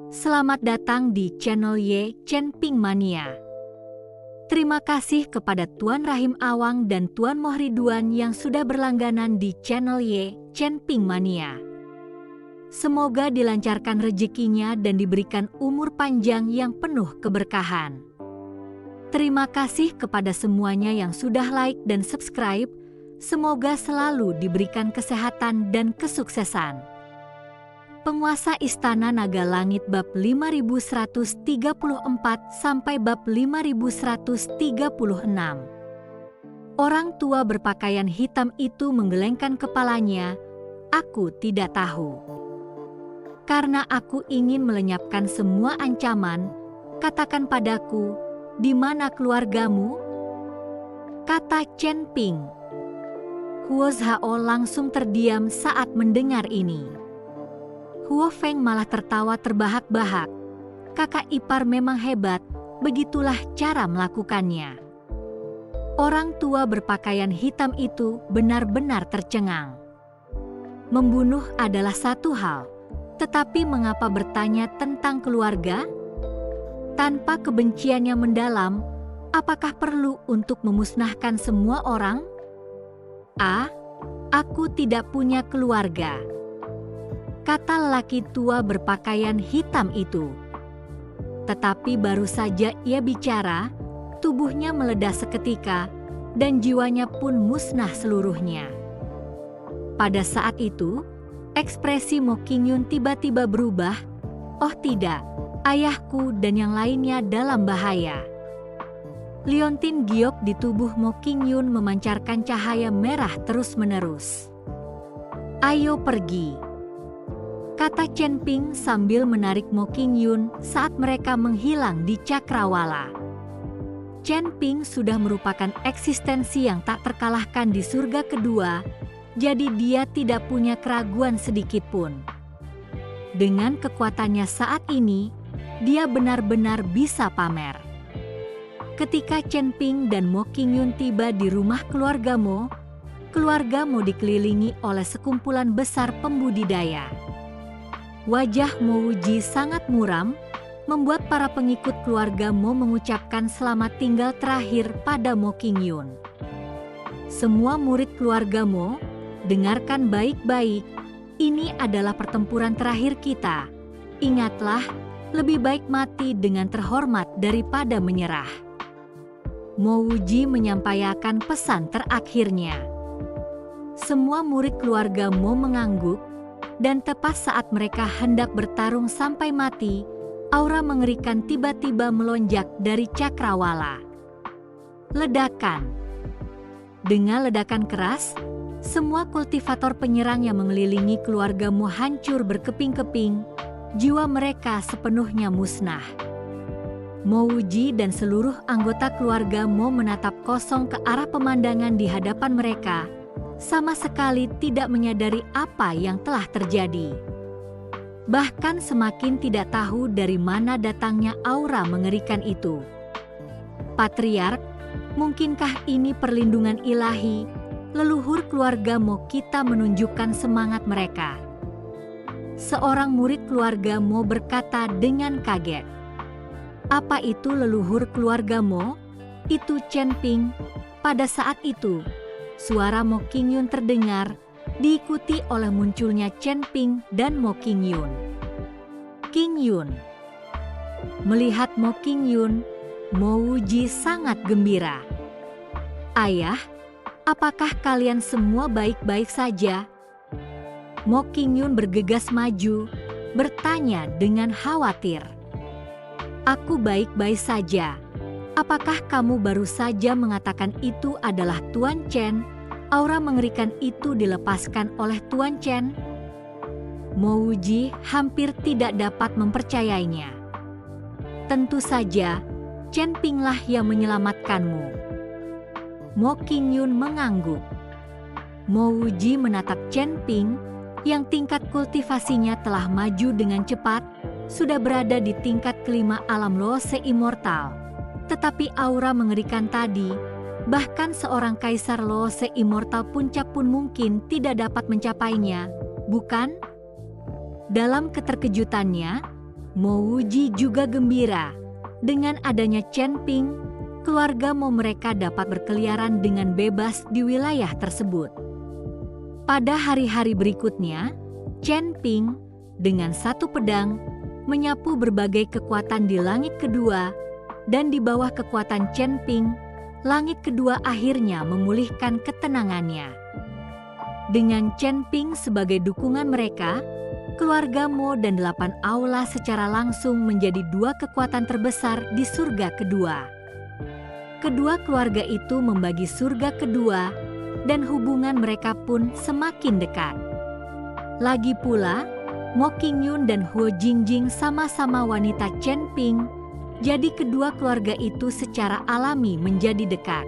Selamat datang di channel Ye Chen Ping Mania. Terima kasih kepada Tuan Rahim Awang dan Tuan Mohriduan yang sudah berlangganan di channel Ye Chen Ping Mania. Semoga dilancarkan rezekinya dan diberikan umur panjang yang penuh keberkahan. Terima kasih kepada semuanya yang sudah like dan subscribe. Semoga selalu diberikan kesehatan dan kesuksesan. Penguasa Istana Naga Langit bab 5134 sampai bab 5136. Orang tua berpakaian hitam itu menggelengkan kepalanya. Aku tidak tahu. Karena aku ingin melenyapkan semua ancaman, katakan padaku, di mana keluargamu? Kata Chen Ping. Huo Zhao langsung terdiam saat mendengar ini. Huo Feng malah tertawa terbahak-bahak. Kakak ipar memang hebat, begitulah cara melakukannya. Orang tua berpakaian hitam itu benar-benar tercengang. Membunuh adalah satu hal, tetapi mengapa bertanya tentang keluarga? Tanpa kebenciannya mendalam, apakah perlu untuk memusnahkan semua orang? Aku tidak punya keluarga, kata lelaki tua berpakaian hitam itu. Tetapi baru saja ia bicara, tubuhnya meledak seketika, dan jiwanya pun musnah seluruhnya. Pada saat itu, ekspresi Mo Qingyun tiba-tiba berubah. Oh tidak, ayahku dan yang lainnya dalam bahaya. Liontin giok di tubuh Mo Qingyun memancarkan cahaya merah terus-menerus. Ayo pergi, kata Chen Ping sambil menarik Mo Qingyun saat mereka menghilang di cakrawala. Chen Ping sudah merupakan eksistensi yang tak terkalahkan di surga kedua, jadi dia tidak punya keraguan sedikitpun. Dengan kekuatannya saat ini, dia benar-benar bisa pamer. Ketika Chen Ping dan Mo Qingyun tiba di rumah keluarga Mo dikelilingi oleh sekumpulan besar pembudidaya. Wajah Mo Wuji sangat muram, membuat para pengikut keluarga Mo mengucapkan selamat tinggal terakhir pada Mo Qingyun. Semua murid keluarga Mo, dengarkan baik-baik, ini adalah pertempuran terakhir kita. Ingatlah, lebih baik mati dengan terhormat daripada menyerah. Mo Wuji menyampaikan pesan terakhirnya. Semua murid keluarga Mo mengangguk, dan tepat saat mereka hendak bertarung sampai mati, aura mengerikan tiba-tiba melonjak dari cakrawala. Ledakan. Dengan ledakan keras, semua kultivator penyerang yang mengelilingi keluarga Mo hancur berkeping-keping, jiwa mereka sepenuhnya musnah. Mo Wuji dan seluruh anggota keluarga Mo menatap kosong ke arah pemandangan di hadapan mereka, sama sekali tidak menyadari apa yang telah terjadi. Bahkan semakin tidak tahu dari mana datangnya aura mengerikan itu. Patriark, mungkinkah ini perlindungan ilahi? Leluhur keluarga Mo kita menunjukkan semangat mereka. Seorang murid keluarga Mo berkata dengan kaget. Apa itu leluhur keluarga Mo? Itu Chen Ping. Pada saat itu, suara Mo Qingyun terdengar, diikuti oleh munculnya Chen Ping dan Mo Qingyun. Qingyun. Melihat Mo Qingyun, Mo Wuji sangat gembira. Ayah, apakah kalian semua baik-baik saja? Mo Qingyun bergegas maju, bertanya dengan khawatir. Aku baik-baik saja. Apakah kamu baru saja mengatakan itu adalah Tuan Chen? Aura mengerikan itu dilepaskan oleh Tuan Chen? Mo Wuji hampir tidak dapat mempercayainya. Tentu saja, Chen Pinglah yang menyelamatkanmu. Mo Qingyun mengangguk. Mo Wuji menatap Chen Ping, yang tingkat kultivasinya telah maju dengan cepat, sudah berada di tingkat kelima alam Lose Immortal. Tetapi aura mengerikan tadi, bahkan seorang kaisar Lose Immortal puncak pun mungkin tidak dapat mencapainya, bukan? Dalam keterkejutannya, Mo Wuji juga gembira. Dengan adanya Chen Ping, keluarga Mo mereka dapat berkeliaran dengan bebas di wilayah tersebut. Pada hari-hari berikutnya, Chen Ping dengan satu pedang menyapu berbagai kekuatan di langit kedua, dan di bawah kekuatan Chen Ping, langit kedua akhirnya memulihkan ketenangannya. Dengan Chen Ping sebagai dukungan mereka, keluarga Mo dan 8 aula secara langsung menjadi 2 kekuatan terbesar di surga kedua. Kedua keluarga itu membagi surga kedua, dan hubungan mereka pun semakin dekat. Lagi pula, Mo Qingyun dan Huo Jingjing sama-sama wanita Chen Ping, jadi kedua keluarga itu secara alami menjadi dekat.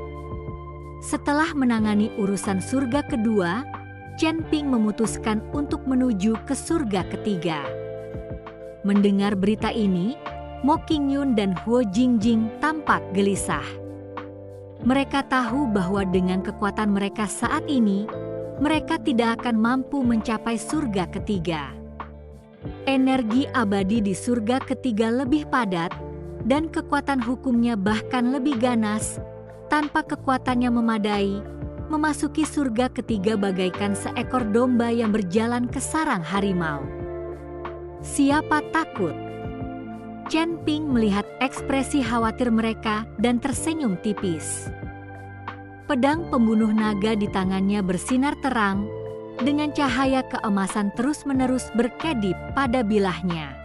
Setelah menangani urusan surga kedua, Chen Ping memutuskan untuk menuju ke surga ketiga. Mendengar berita ini, Mo Qingyun dan Huo Jingjing tampak gelisah. Mereka tahu bahwa dengan kekuatan mereka saat ini, mereka tidak akan mampu mencapai surga ketiga. Energi abadi di surga ketiga lebih padat, dan kekuatan hukumnya bahkan lebih ganas. Tanpa kekuatannya memadai, memasuki surga ketiga bagaikan seekor domba yang berjalan ke sarang harimau. Siapa takut? Chen Ping melihat ekspresi khawatir mereka dan tersenyum tipis. Pedang pembunuh naga di tangannya bersinar terang, dengan cahaya keemasan terus-menerus berkedip pada bilahnya.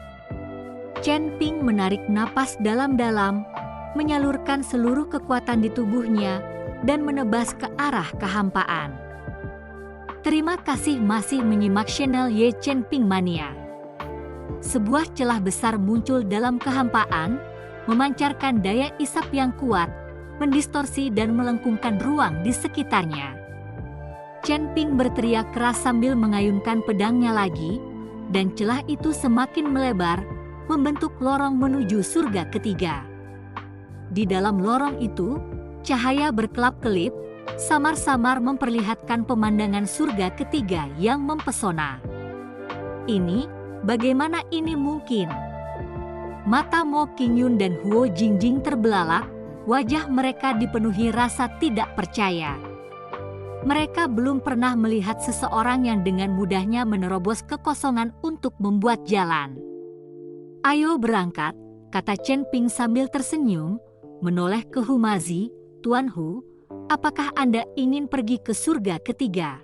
Chen Ping menarik napas dalam-dalam, menyalurkan seluruh kekuatan di tubuhnya, dan menebas ke arah kehampaan. Terima kasih masih menyimak channel Ye Chen Ping Mania. Sebuah celah besar muncul dalam kehampaan, memancarkan daya isap yang kuat, mendistorsi dan melengkungkan ruang di sekitarnya. Chen Ping berteriak keras sambil mengayunkan pedangnya lagi, dan celah itu semakin melebar, membentuk lorong menuju surga ketiga. Di dalam lorong itu, cahaya berkelap-kelip, samar-samar memperlihatkan pemandangan surga ketiga yang mempesona. Bagaimana ini mungkin? Mata Mo Qingyun dan Huo Jingjing terbelalak, wajah mereka dipenuhi rasa tidak percaya. Mereka belum pernah melihat seseorang yang dengan mudahnya menerobos kekosongan untuk membuat jalan. Ayo berangkat, kata Chen Ping sambil tersenyum, menoleh ke Humazi. Tuan Hu, apakah Anda ingin pergi ke surga ketiga?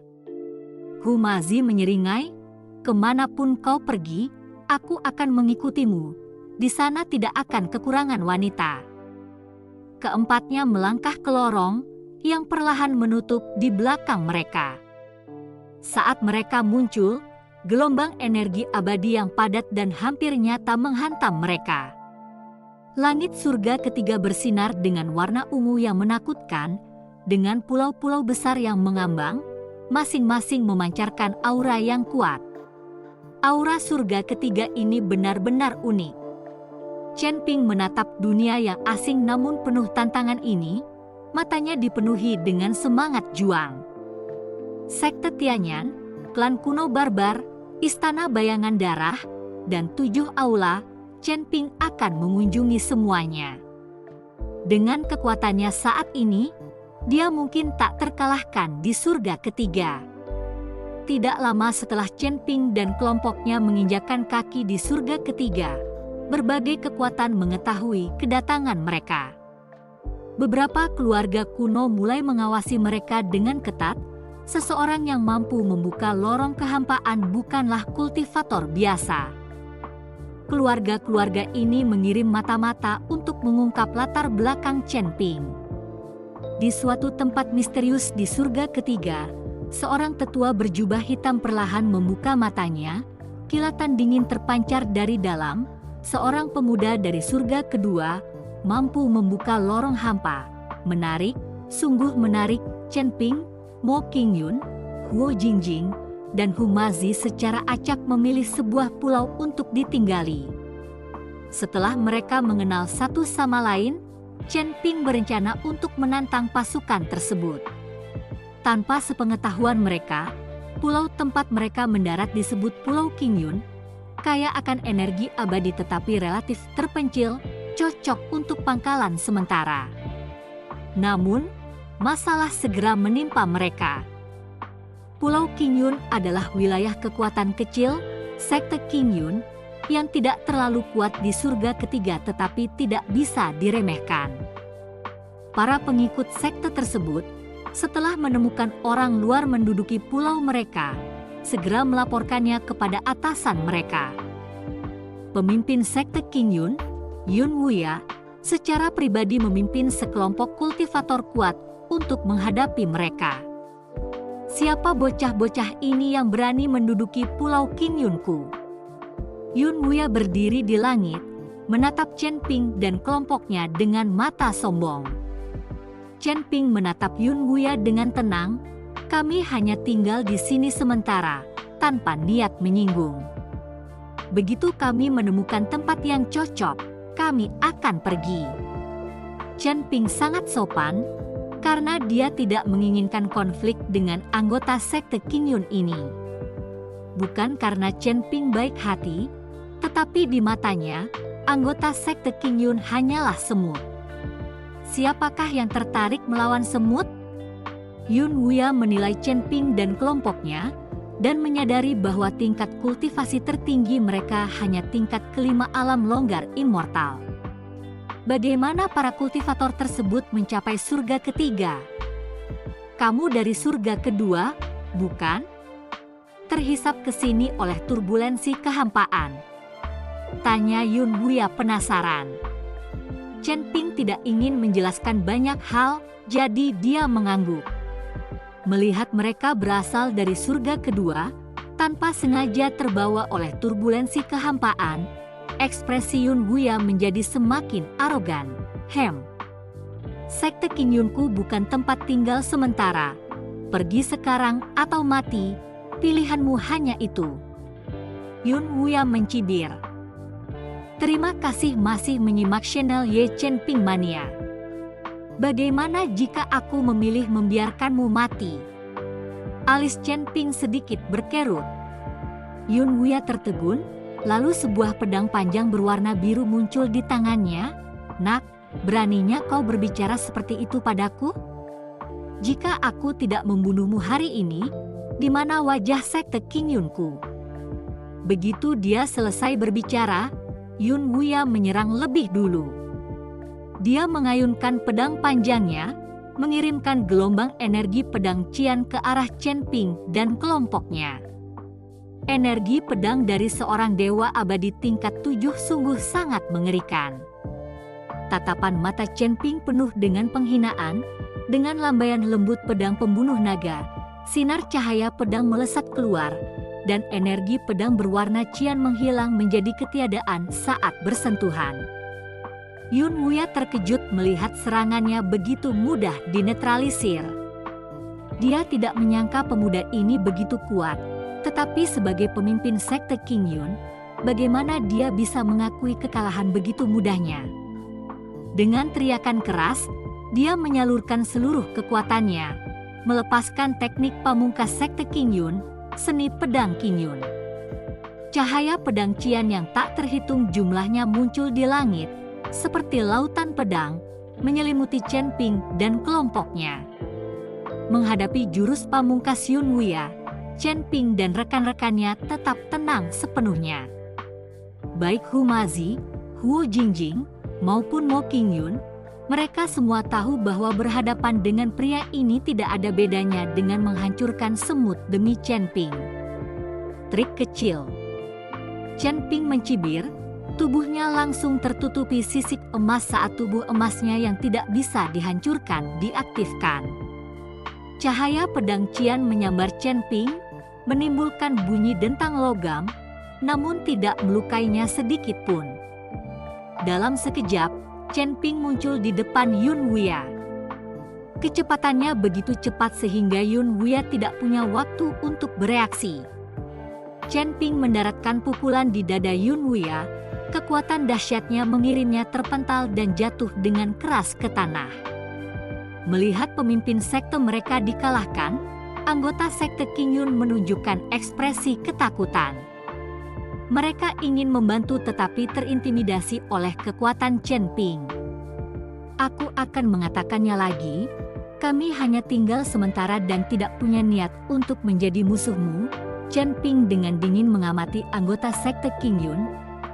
Humazi menyeringai, kemanapun kau pergi, aku akan mengikutimu. Di sana tidak akan kekurangan wanita. Keempatnya melangkah ke lorong yang perlahan menutup di belakang mereka. Saat mereka muncul, gelombang energi abadi yang padat dan hampir nyata menghantam mereka. Langit surga ketiga bersinar dengan warna ungu yang menakutkan, dengan pulau-pulau besar yang mengambang, masing-masing memancarkan aura yang kuat. Aura surga ketiga ini benar-benar unik. Chen Ping menatap dunia yang asing namun penuh tantangan ini, matanya dipenuhi dengan semangat juang. Sekte Tianyan, klan kuno barbar, istana bayangan darah, dan 7 aula, Chen Ping akan mengunjungi semuanya. Dengan kekuatannya saat ini, dia mungkin tak terkalahkan di surga ketiga. Tidak lama setelah Chen Ping dan kelompoknya menginjakkan kaki di surga ketiga, berbagai kekuatan mengetahui kedatangan mereka. Beberapa keluarga kuno mulai mengawasi mereka dengan ketat. Seseorang yang mampu membuka lorong kehampaan bukanlah kultivator biasa. Keluarga-keluarga ini mengirim mata-mata untuk mengungkap latar belakang Chen Ping. Di suatu tempat misterius di surga ketiga, seorang tetua berjubah hitam perlahan membuka matanya, kilatan dingin terpancar dari dalam. Seorang pemuda dari surga kedua mampu membuka lorong hampa. Menarik, sungguh menarik. Chen Ping, Mo Qingyun, Huo Jingjing, dan Humazi secara acak memilih sebuah pulau untuk ditinggali. Setelah mereka mengenal satu sama lain, Chen Ping berencana untuk menantang pasukan tersebut. Tanpa sepengetahuan mereka, pulau tempat mereka mendarat disebut Pulau Qingyun. kaya akan energi abadi tetapi relatif terpencil, cocok untuk pangkalan sementara. Namun, masalah segera menimpa mereka. Pulau Qingyun adalah wilayah kekuatan kecil, sekte Qingyun, yang tidak terlalu kuat di surga ketiga tetapi tidak bisa diremehkan. Para pengikut sekte tersebut, setelah menemukan orang luar menduduki pulau mereka, segera melaporkannya kepada atasan mereka. Pemimpin sekte Qingyun, Yun Wuya, secara pribadi memimpin sekelompok kultivator kuat untuk menghadapi mereka. Siapa bocah-bocah ini yang berani menduduki pulau Qingyunku? Yun Wuya berdiri di langit, menatap Chen Ping dan kelompoknya dengan mata sombong. Chen Ping menatap Yun Wuya dengan tenang, kami hanya tinggal di sini sementara, tanpa niat menyinggung. Begitu kami menemukan tempat yang cocok, kami akan pergi. Chen Ping sangat sopan, karena dia tidak menginginkan konflik dengan anggota sekte Qingyun ini. Bukan karena Chen Ping baik hati, tetapi di matanya, anggota sekte Qingyun hanyalah semut. Siapakah yang tertarik melawan semut? Yun Wuya menilai Chen Ping dan kelompoknya, dan menyadari bahwa tingkat kultivasi tertinggi mereka hanya tingkat kelima alam longgar immortal. Bagaimana para kultivator tersebut mencapai surga ketiga? Kamu dari surga kedua, bukan? Terhisap ke sini oleh turbulensi kehampaan. Tanya Yun Wuya penasaran. Chen Ping tidak ingin menjelaskan banyak hal, jadi dia mengangguk. Melihat mereka berasal dari surga kedua, tanpa sengaja terbawa oleh turbulensi kehampaan, ekspresi Yun Wuya menjadi semakin arogan. Sekte Qingyunku bukan tempat tinggal sementara. Pergi sekarang atau mati, pilihanmu hanya itu. Yun Wuya mencibir. Terima kasih masih menyimak channel Ye Chen Ping Mania. Bagaimana jika aku memilih membiarkanmu mati? Alis Chen Ping sedikit berkerut. Yun Wuya tertegun, lalu sebuah pedang panjang berwarna biru muncul di tangannya. Nak, beraninya kau berbicara seperti itu padaku? Jika aku tidak membunuhmu hari ini, di mana wajah sekte Qingyunku? Begitu dia selesai berbicara, Yun Wuya menyerang lebih dulu. Dia mengayunkan pedang panjangnya, mengirimkan gelombang energi pedang Qian ke arah Chen Ping dan kelompoknya. Energi pedang dari seorang dewa abadi tingkat 7 sungguh sangat mengerikan. Tatapan mata Chen Ping penuh dengan penghinaan, dengan lambaian lembut pedang pembunuh naga, sinar cahaya pedang melesat keluar, dan energi pedang berwarna Qian menghilang menjadi ketiadaan saat bersentuhan. Yun Wuya terkejut melihat serangannya begitu mudah dinetralisir. Dia tidak menyangka pemuda ini begitu kuat, tetapi sebagai pemimpin sekte Qingyun, bagaimana dia bisa mengakui kekalahan begitu mudahnya? Dengan teriakan keras, dia menyalurkan seluruh kekuatannya, melepaskan teknik pamungkas sekte Qingyun, seni pedang Qingyun. Cahaya pedang Qian yang tak terhitung jumlahnya muncul di langit, seperti lautan pedang, menyelimuti Chen Ping dan kelompoknya. Menghadapi jurus pamungkas Yun Wuya, Chen Ping dan rekan-rekannya tetap tenang sepenuhnya. Baik Hu Mazi, Hu Jingjing, maupun Mo Qingyun, mereka semua tahu bahwa berhadapan dengan pria ini tidak ada bedanya dengan menghancurkan semut demi Chen Ping. Trik kecil. Chen Ping mencibir, tubuhnya langsung tertutupi sisik emas saat tubuh emasnya yang tidak bisa dihancurkan diaktifkan. Cahaya pedang Qian menyambar Chen Ping, menimbulkan bunyi dentang logam, namun tidak melukainya sedikit pun. Dalam sekejap, Chen Ping muncul di depan Yun Wuya. Kecepatannya begitu cepat sehingga Yun Wuya tidak punya waktu untuk bereaksi. Chen Ping mendaratkan pukulan di dada Yun Wuya, kekuatan dahsyatnya mengirimnya terpental dan jatuh dengan keras ke tanah. Melihat pemimpin sekte mereka dikalahkan, anggota sekte Qingyun menunjukkan ekspresi ketakutan. Mereka ingin membantu tetapi terintimidasi oleh kekuatan Chen Ping. Aku akan mengatakannya lagi, kami hanya tinggal sementara dan tidak punya niat untuk menjadi musuhmu. Chen Ping dengan dingin mengamati anggota sekte Qingyun.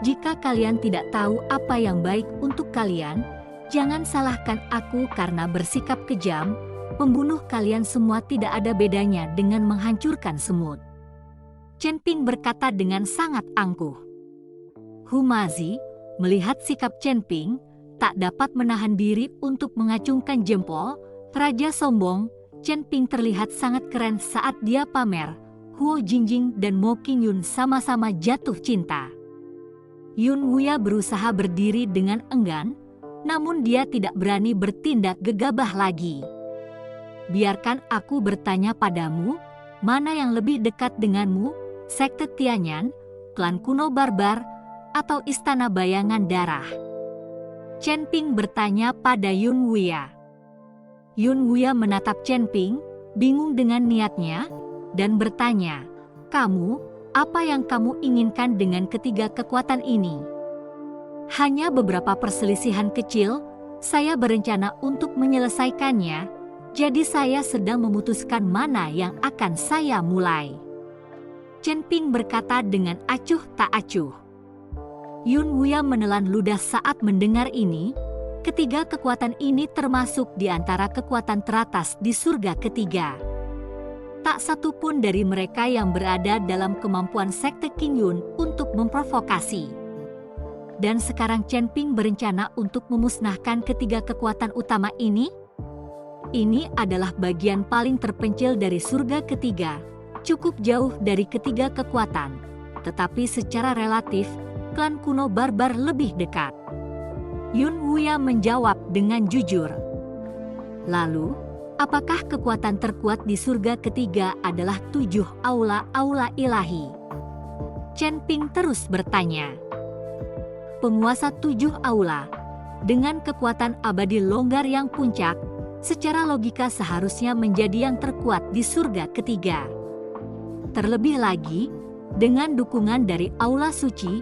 Jika kalian tidak tahu apa yang baik untuk kalian, jangan salahkan aku karena bersikap kejam. Membunuh kalian semua tidak ada bedanya dengan menghancurkan semut. Chen Ping berkata dengan sangat angkuh. Humazi, melihat sikap Chen Ping, tak dapat menahan diri untuk mengacungkan jempol. Raja sombong, Chen Ping terlihat sangat keren saat dia pamer. Huo Jingjing dan Mo Qingyun sama-sama jatuh cinta. Yun Wuya berusaha berdiri dengan enggan, namun dia tidak berani bertindak gegabah lagi. Biarkan aku bertanya padamu, mana yang lebih dekat denganmu, sekte Tianyan, klan kuno barbar, atau istana bayangan darah? Chen Ping bertanya pada Yun Wuya. Yun Wuya menatap Chen Ping, bingung dengan niatnya, dan bertanya, kamu, apa yang kamu inginkan dengan ketiga kekuatan ini? Hanya beberapa perselisihan kecil, saya berencana untuk menyelesaikannya, jadi saya sedang memutuskan mana yang akan saya mulai. Chen Ping berkata dengan acuh tak acuh. Yun Wuya menelan ludah saat mendengar ini. Ketiga kekuatan ini termasuk di antara kekuatan teratas di surga ketiga. Tak satu pun dari mereka yang berada dalam kemampuan sekte Qingyun untuk memprovokasi. Dan sekarang Chen Ping berencana untuk memusnahkan ketiga kekuatan utama ini? Ini adalah bagian paling terpencil dari surga ketiga, cukup jauh dari ketiga kekuatan. Tetapi secara relatif, klan kuno barbar lebih dekat. Yun Wuya menjawab dengan jujur. Lalu, apakah kekuatan terkuat di surga ketiga adalah 7 aula-aula ilahi? Chen Ping terus bertanya. Penguasa 7 aula, dengan kekuatan abadi longgar yang puncak, secara logika seharusnya menjadi yang terkuat di surga ketiga. Terlebih lagi, dengan dukungan dari aula suci,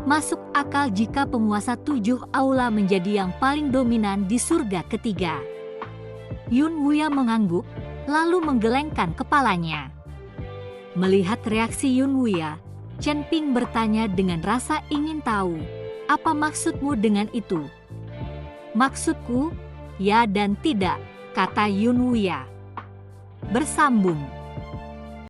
masuk akal jika penguasa 7 aula menjadi yang paling dominan di surga ketiga. Yun Wuya mengangguk, lalu menggelengkan kepalanya. Melihat reaksi Yun Wuya, Chen Ping bertanya dengan rasa ingin tahu, apa maksudmu dengan itu? Maksudku, ya dan tidak, kata Yun Wuya. Bersambung.